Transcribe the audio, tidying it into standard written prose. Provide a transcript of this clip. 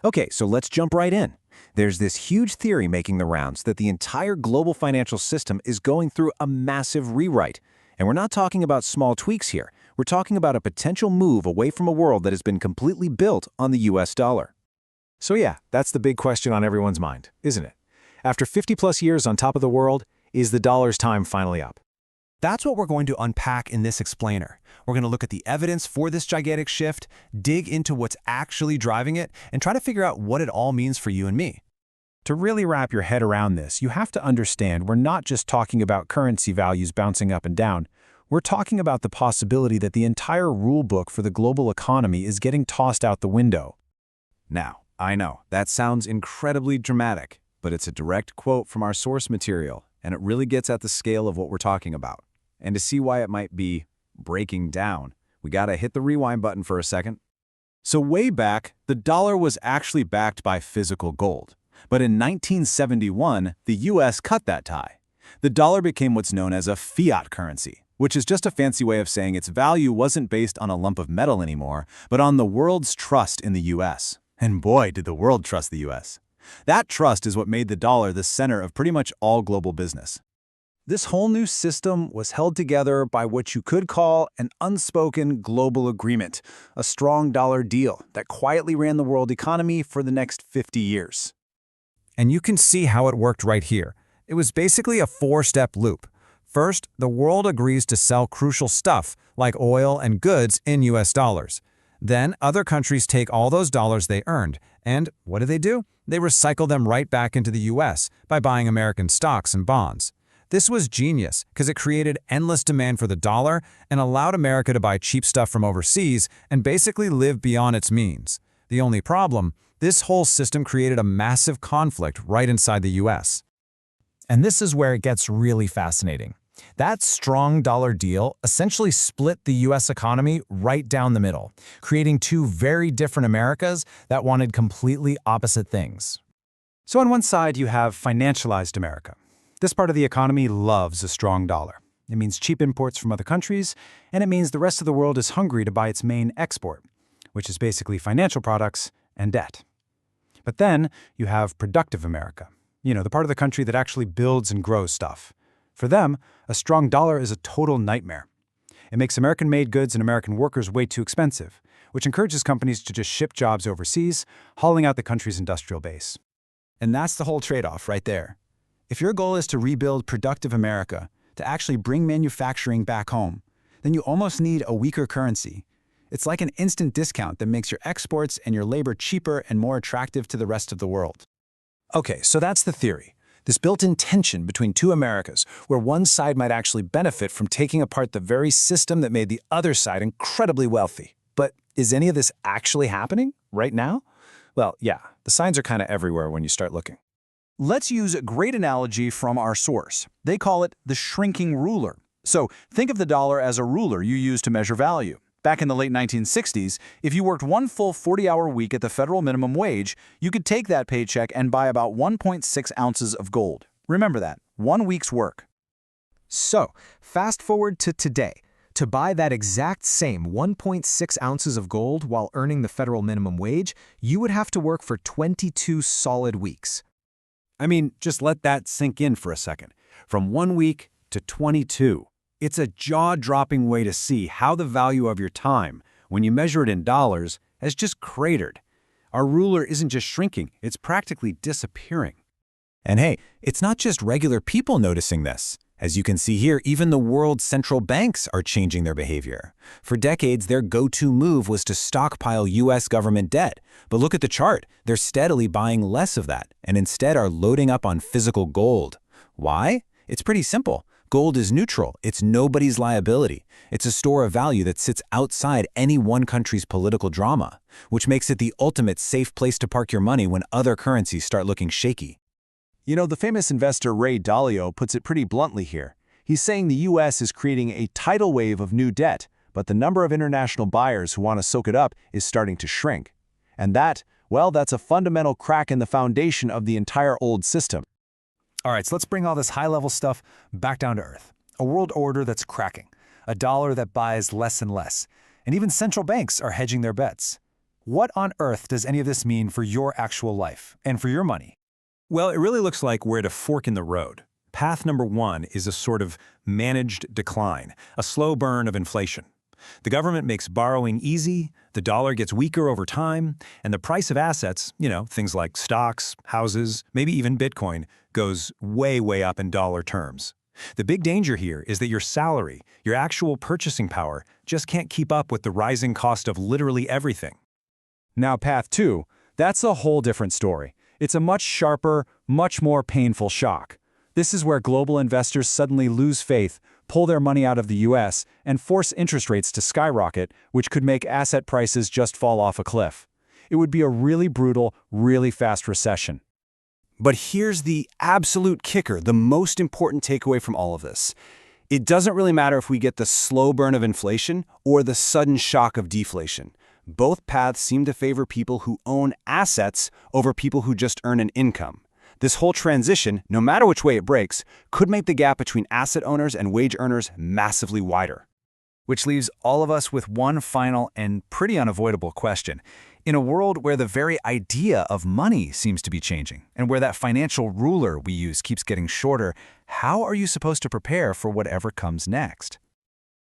Okay, so let's jump right in. There's this huge theory making the rounds that the entire global financial system is going through a massive rewrite. And we're not talking about small tweaks here. We're talking about a potential move away from a world that has been completely built on the US dollar. So yeah, that's the big question on everyone's mind, isn't it? After 50 plus years on top of the world, is the dollar's time finally up? That's what we're going to unpack in this explainer. We're going to look at the evidence for this gigantic shift, dig into what's actually driving it, and try to figure out what it all means for you and me. To really wrap your head around this, you have to understand we're not just talking about currency values bouncing up and down. We're talking about the possibility that the entire rulebook for the global economy is getting tossed out the window. Now, I know, that sounds incredibly dramatic, but it's a direct quote from our source material, and it really gets at the scale of what we're talking about. And to see why it might be breaking down, we gotta hit the rewind button for a second. So way back, the dollar was actually backed by physical gold. But in 1971, the US cut that tie. The dollar became what's known as a fiat currency, which is just a fancy way of saying its value wasn't based on a lump of metal anymore, but on the world's trust in the US. And boy, did the world trust the US. That trust is what made the dollar the center of pretty much all global business. This whole new system was held together by what you could call an unspoken global agreement, a strong dollar deal that quietly ran the world economy for the next 50 years. And you can see how it worked right here. It was basically a four-step loop. First, the world agrees to sell crucial stuff, like oil and goods, in US dollars. Then, other countries take all those dollars they earned, and what do? They recycle them right back into the US by buying American stocks and bonds. This was genius because it created endless demand for the dollar and allowed America to buy cheap stuff from overseas and basically live beyond its means. The only problem, this whole system created a massive conflict right inside the US. And this is where it gets really fascinating. That strong dollar deal essentially split the US economy right down the middle, creating two very different Americas that wanted completely opposite things. So on one side, you have financialized America. This part of the economy loves a strong dollar. It means cheap imports from other countries, and it means the rest of the world is hungry to buy its main export, which is basically financial products and debt. But then you have productive America, the part of the country that actually builds and grows stuff. For them, a strong dollar is a total nightmare. It makes American-made goods and American workers way too expensive, which encourages companies to just ship jobs overseas, hauling out the country's industrial base. And that's the whole trade-off right there. If your goal is to rebuild productive America, to actually bring manufacturing back home, then you almost need a weaker currency. It's like an instant discount that makes your exports and your labor cheaper and more attractive to the rest of the world. Okay, so that's the theory. This built-in tension between two Americas, where one side might actually benefit from taking apart the very system that made the other side incredibly wealthy. But is any of this actually happening right now? Well, yeah, the signs are kind of everywhere when you start looking. Let's use a great analogy from our source. They call it the shrinking ruler. So think of the dollar as a ruler you use to measure value. Back in the late 1960s, if you worked one full 40-hour week at the federal minimum wage, you could take that paycheck and buy about 1.6 ounces of gold. Remember that, 1 week's work. So, fast forward to today. To buy that exact same 1.6 ounces of gold while earning the federal minimum wage, you would have to work for 22 solid weeks. I mean, just let that sink in for a second. From 1 week to 22. It's a jaw-dropping way to see how the value of your time, when you measure it in dollars, has just cratered. Our ruler isn't just shrinking, it's practically disappearing. And hey, it's not just regular people noticing this. As you can see here, even the world's central banks are changing their behavior. For decades, their go-to move was to stockpile US government debt. But look at the chart. They're steadily buying less of that, and instead are loading up on physical gold. Why? It's pretty simple. Gold is neutral. It's nobody's liability. It's a store of value that sits outside any one country's political drama, which makes it the ultimate safe place to park your money when other currencies start looking shaky. The famous investor Ray Dalio puts it pretty bluntly here. He's saying the US is creating a tidal wave of new debt, but the number of international buyers who want to soak it up is starting to shrink. And that's a fundamental crack in the foundation of the entire old system. All right, so let's bring all this high-level stuff back down to earth. A world order that's cracking, a dollar that buys less and less, and even central banks are hedging their bets. What on earth does any of this mean for your actual life and for your money? Well, it really looks like we're at a fork in the road. Path number one is a sort of managed decline, a slow burn of inflation. The government makes borrowing easy, the dollar gets weaker over time, and the price of assets, things like stocks, houses, maybe even Bitcoin, goes way, way up in dollar terms. The big danger here is that your salary, your actual purchasing power, just can't keep up with the rising cost of literally everything. Now, path 2, that's a whole different story. It's a much sharper, much more painful shock. This is where global investors suddenly lose faith, pull their money out of the US, and force interest rates to skyrocket, which could make asset prices just fall off a cliff. It would be a really brutal, really fast recession. But here's the absolute kicker, the most important takeaway from all of this. It doesn't really matter if we get the slow burn of inflation or the sudden shock of deflation. Both paths seem to favor people who own assets over people who just earn an income. This whole transition, no matter which way it breaks, could make the gap between asset owners and wage earners massively wider. Which leaves all of us with one final and pretty unavoidable question. In a world where the very idea of money seems to be changing, and where that financial ruler we use keeps getting shorter, how are you supposed to prepare for whatever comes next?